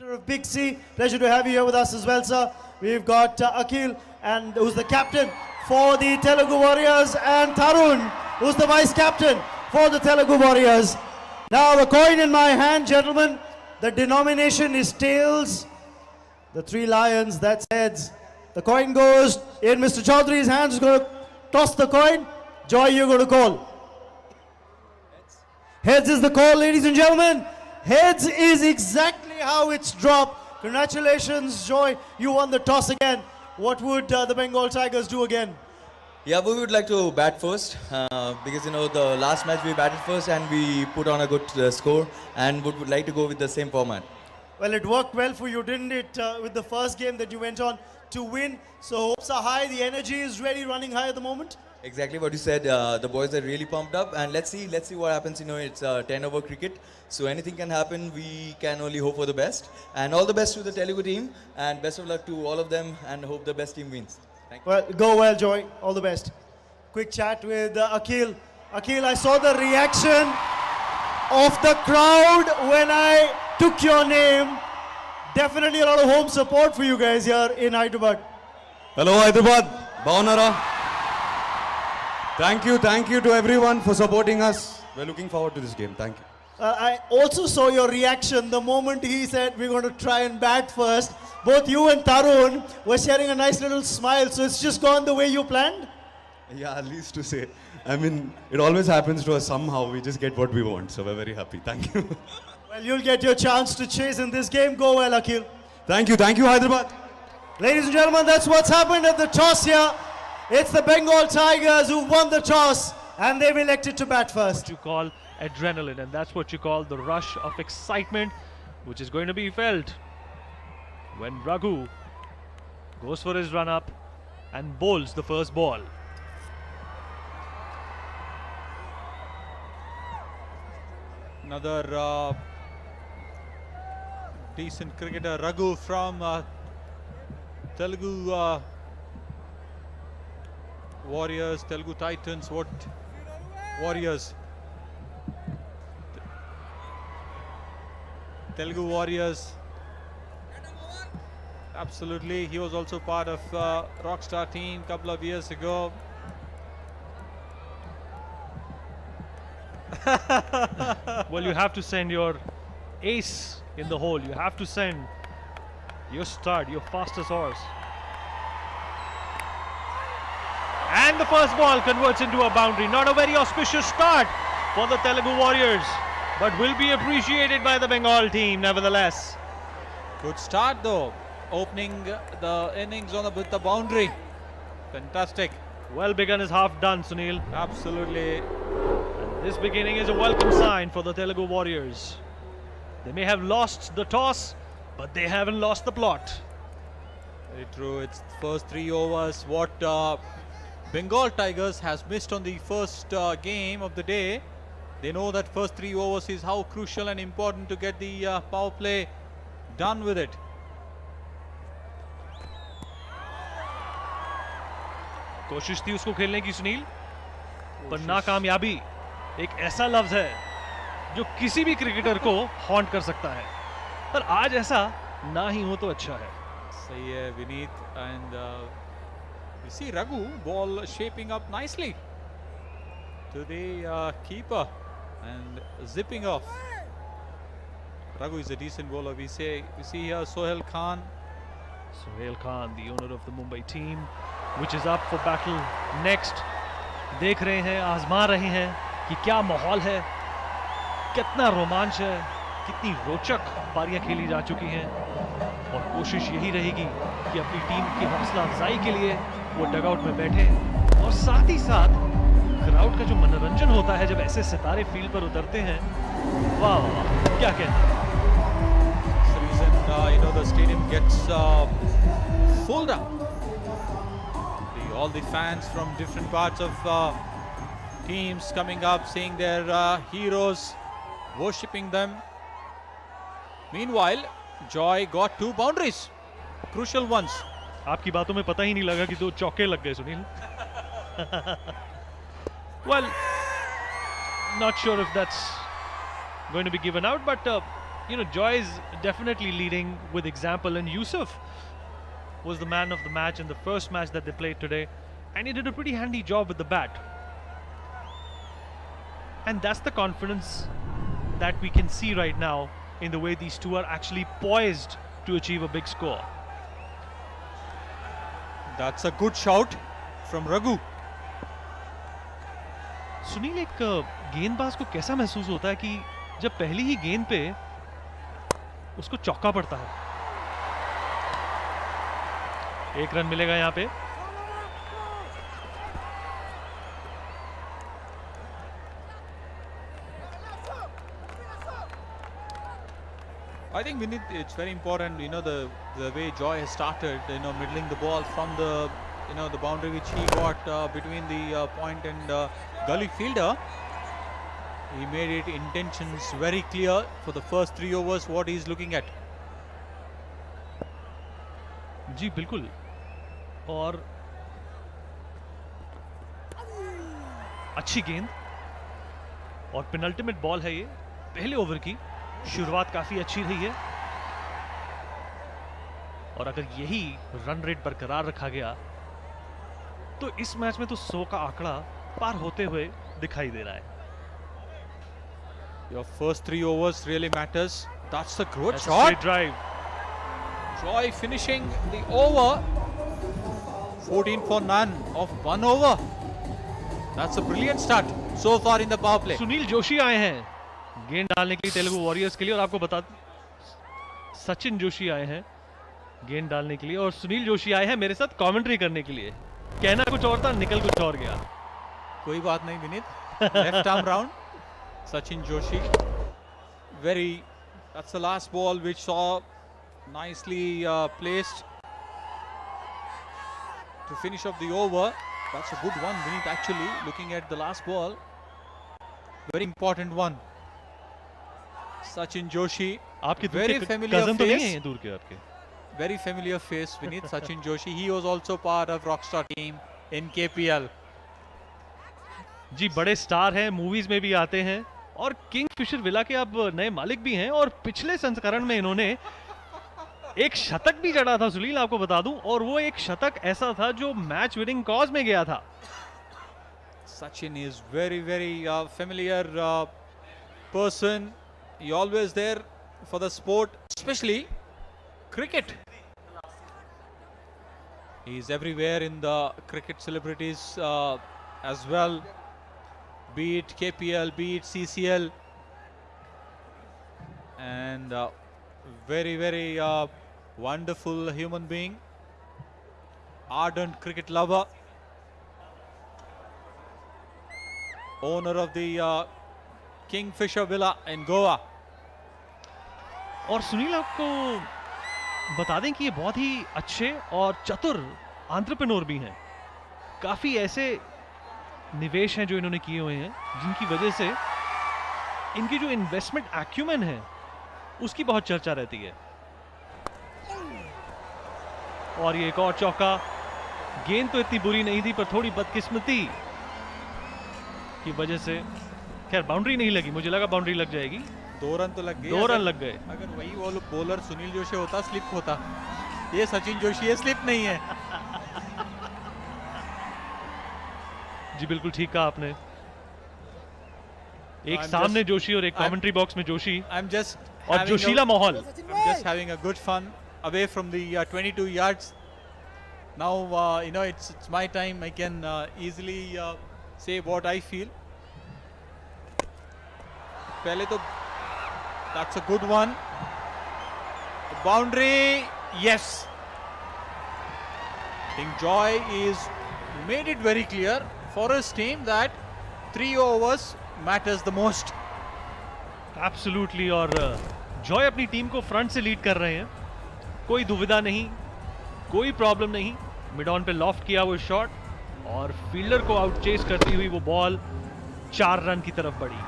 Of Big C, pleasure to have you here with us as well, sir. We've got Akhil, and who's the captain for the Telugu Warriors, and Tarun, who's the vice captain for the Telugu Warriors. Now the coin in my hand, gentlemen. The denomination is tails. The three lions, that's heads. The coin goes in Mr. Chaudhary's hands. He's going to toss the coin. Joy, you're going to call. Heads is the call, ladies and gentlemen. Heads is exactly how it's dropped. Congratulations, Joy. You won the toss again. What would the Bengal Tigers do again? Yeah, we would like to bat first because the last match we batted first and we put on a good score, and would like to go with the same format. Well, it worked well for you, didn't it, with the first game that you went on to win? So hopes are high. The energy is really running high at the moment. Exactly what you said. The boys are really pumped up, and let's see what happens. It's 10-over cricket, so anything can happen. We can only hope for the best, and all the best to the Telugu team, and best of luck to all of them, and hope the best team wins. Thank you. Well, go well, Joy. All the best. Quick chat with Akhil. Akhil, I saw the reaction of the crowd when I took your name. Definitely a lot of home support for you guys here in Hyderabad. Hello, Hyderabad. Baunara. Thank you to everyone for supporting us. We're looking forward to this game. Thank you. I also saw your reaction the moment he said we're going to try and bat first. Both you and Tarun were sharing a nice little smile. So it's just gone the way you planned? Yeah, at least to say. I mean, it always happens to us somehow. We just get what we want. So we're very happy. Thank you. Well, you'll get your chance to chase in this game. Go well, Akhil. Thank you, Hyderabad. Ladies and gentlemen, that's what's happened at the toss here. It's the Bengal Tigers who won the toss, and they've elected to bat first. What you call adrenaline, and that's what you call the rush of excitement, which is going to be felt when Raghu goes for his run-up and bowls the first ball. Another decent cricketer, Raghu from Telugu Warriors, Telugu Titans. What Warriors? Telugu Warriors. Absolutely, he was also part of Rockstar team a couple of years ago. Well, you have to send your ace in the hole. You have to send your stud, your fastest horse. And the first ball converts into a boundary. Not a very auspicious start for the Telugu Warriors, but will be appreciated by the Bengal team nevertheless. Good start though, opening the innings with the boundary. Fantastic. Well begun is half done, Sunil. Absolutely. And this beginning is a welcome sign for the Telugu Warriors. They may have lost the toss, but they haven't lost the plot. Very true. It's the first 3 overs. What Bengal Tigers has missed on the first game of the day. They know that first 3 overs is how crucial and important to get the power play done with it. कोशिश थी उसको खेलने की सुनील, पर नाकामयाबी एक ऐसा लफ्ज है जो किसी भी क्रिकेटर को हॉन्ट कर सकता है, पर आज ऐसा ना ही हो तो अच्छा है. सही है Vineet, and we see Raghu ball shaping up nicely to the keeper and zipping off. Raghu is a decent bowler. We see here Sohail Khan. Sohail Khan, the owner of the Mumbai team, which is up for battle next. देख रहे हैं, आजमा रहे हैं कि क्या माहौल है, कितना रोमांच है, कितनी रोचक पारियां खेली जा चुकी हैं, और कोशिश यही रहेगी कि अपनी टीम की हौसला अफजाई के लिए वो डगआउट में बैठे, और साथ ही साथ क्राउड का जो मनोरंजन होता है जब ऐसे सितारे फील्ड पर उतरते हैं, वाह वाह, क्या कहना. The stadium gets full down. All the fans from different parts of teams coming up, seeing their heroes, worshipping them. Meanwhile, Joy got 2 boundaries, crucial ones. आपकी बातों में पता ही नहीं लगा कि 2 चौके लग गए Sunil. Well, not sure if that's going to be given out, but you know, Joy is definitely leading with example, and Yusuf was the man of the match in the first match that they played today, and he did a pretty handy job with the bat. And that's the confidence that we can see right now in the way these two are actually poised to achieve a big score. That's a good shout from Raghu. Sunil, एक गेंदबाज को कैसा महसूस होता है कि जब पहली ही गेंद पे उसको चौका पड़ता है? एक रन मिलेगा यहां पे. I think Vinith, it's very important, you know, the way Joy has started, you know, middling the ball from the, you know, the boundary which he got between the point and gully fielder. He made it intentions very clear for the first 3 overs what he is looking at. जी बिल्कुल. और अच्छी गेंद और penultimate ball है ये. पहले over की शुरुआत काफी अच्छी रही है, और अगर यही रन रेट बरकरार रखा गया तो इस मैच में तो 100 का आंकड़ा पार होते हुए दिखाई दे रहा है. Your first 3 overs really matters. That's a good That's a shot. straight drive. Joy finishing the over. 14 for none of 1 over. That's a brilliant start so far in the power play. Sunil Joshi आए हैं गेंद डालने के लिए Telugu warriors के लिए, और आपको बता सचिन जोशी आए हैं गेंद डालने के लिए, और सुनील जोशी आए हैं मेरे साथ कमेंट्री करने के लिए. कहना कुछ और था, निकल कुछ और गया. कोई बात नहीं Vineet. Left arm round. Sachin Joshi. That's the last ball which saw nicely placed to finish off the over. That's a good one, Vinith, actually, looking at the last ball. Very important one. Sachin Joshi. आपके दूर Very के familiar cousin तो नहीं face. है ये दूर के आपके? Very familiar face, Vinith. Sachin Joshi. He was also part of Rockstar team in KPL. जी बड़े स्टार हैं, मूवीज में भी आते हैं, और किंगफिशर विला के अब नए मालिक भी हैं, और पिछले संस्करण में इन्होंने एक शतक भी जड़ा था सुनील, आपको बता दूं, और वो एक शतक ऐसा था जो मैच विनिंग कॉज में गया था. Sachin is very familiar person. He always there for the sport, especially cricket. He is everywhere in the cricket celebrities as well, be it KPL, be it CCL, and very wonderful human being, ardent cricket lover, owner of the Kingfisher Villa in Goa. और सुनील, आपको बता दें कि ये बहुत ही अच्छे और चतुर एंटरप्रेन्योर भी हैं. काफी ऐसे निवेश हैं जो इन्होंने किए हुए हैं जिनकी वजह से इनकी जो इन्वेस्टमेंट एक्यूमेन है उसकी बहुत चर्चा रहती है. और ये एक और चौका. गेंद तो इतनी बुरी नहीं थी, पर थोड़ी बदकिस्मती की वजह से खैर बाउंड्री नहीं लगी. मुझे लगा बाउंड्री लग जाएगी. 2 रन तो लग गए. 2 रन लग गए. अगर वही बॉलर सुनील जोशी होता, स्लिप होता. ये सचिन जोशी है, स्लिप नहीं है. जी बिल्कुल ठीक कहा आपने. एक I'm सामने just- जोशी और एक I'm- कमेंट्री बॉक्स में जोशी, I'm just और having जोशीला माहौल. I'm just having a good fun away from the 22 yards. Now you know it's my time. I can easily say what I feel. पहले तो that's a good one. Boundary, yes. I think Joy is made it very clear for his team that 3 overs matters the most. Absolutely. और Joy अपनी team को front से lead कर रहे हैं, कोई दुविधा नहीं, कोई प्रॉब्लम नहीं. मिड ऑन पे लॉफ्ट किया वो शॉट, और फील्डर को आउट चेस करती हुई वो बॉल 4 रन की तरफ बढ़ी.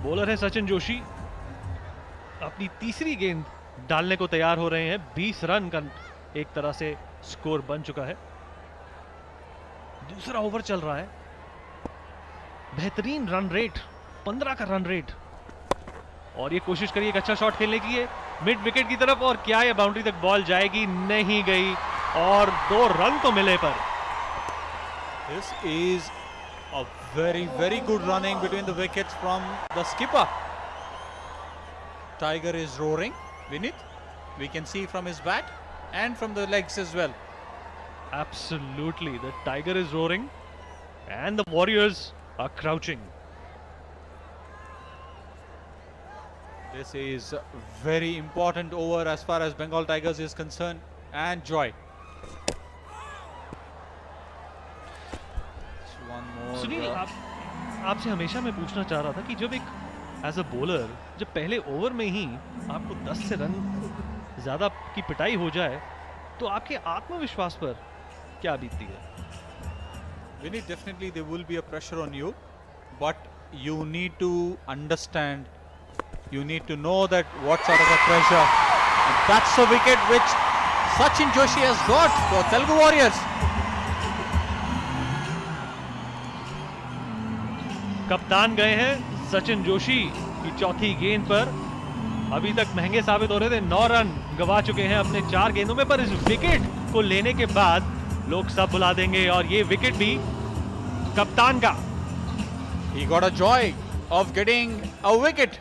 बॉलर है सचिन जोशी, अपनी तीसरी गेंद डालने को तैयार हो रहे हैं. 20 रन का एक तरह से स्कोर बन चुका है. दूसरा ओवर चल रहा है. बेहतरीन रन रेट 15 का रन रेट। और ये कोशिश करिए एक अच्छा शॉट खेलने की है मिड विकेट की तरफ, और क्या ये बाउंड्री तक बॉल जाएगी? नहीं गई, और 2 रन तो मिले पर। This is a very good running between the wickets from the skipper. Tiger is roaring, Vinith. We can see from his bat and from the legs as well. Absolutely, the tiger is roaring and the Warriors are crouching. This is very important over as far as Bengal Tigers is concerned. And Joy. One more. Sunil, आपसे हमेशा मैं पूछना चाह रहा था कि जब एक एज अ बॉलर जब पहले ओवर में ही आपको 10 से रन ज्यादा की पिटाई हो जाए तो आपके आत्मविश्वास पर क्या बीतती है? Vinny, definitely there will be a pressure on you, but you need to understand, you need to know that what sort of a pressure. And that's a wicket which Sachin Joshi has got for Telugu Warriors. कप्तान गए हैं सचिन जोशी की चौथी गेंद पर। अभी तक महंगे साबित हो रहे थे, 9 रन गवा चुके हैं अपने 4 गेंदों में, पर इस विकेट को लेने के बाद लोग सब बुला देंगे, और ये विकेट भी कप्तान का। He got a joy of getting a wicket.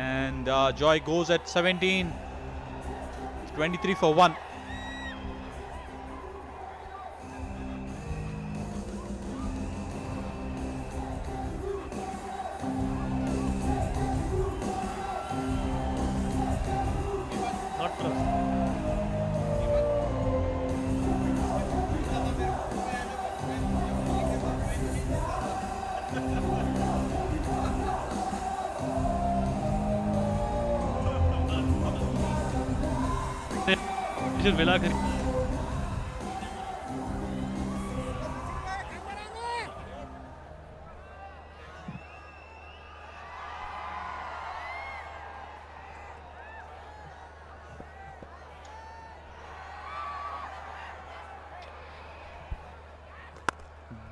And Joy goes at 17, 23 for 1. Not for us. Villa कर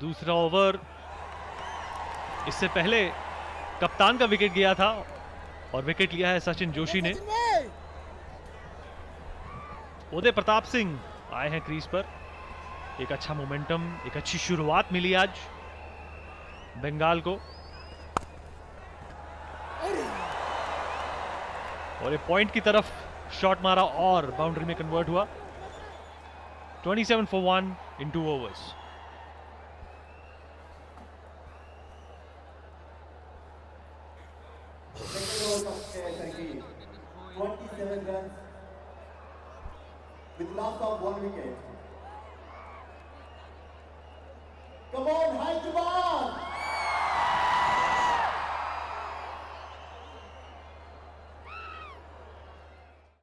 दूसरा ओवर, इससे पहले कप्तान का विकेट गया था और विकेट लिया है सचिन जोशी ने। उदय प्रताप सिंह आए हैं क्रीज पर। एक अच्छा मोमेंटम, एक अच्छी शुरुआत मिली आज बंगाल को, और एक पॉइंट की तरफ शॉट मारा और बाउंड्री में कन्वर्ट हुआ। 27 for 1 in 2 overs. With loss of 1 wicket. Come on, Hyderabad!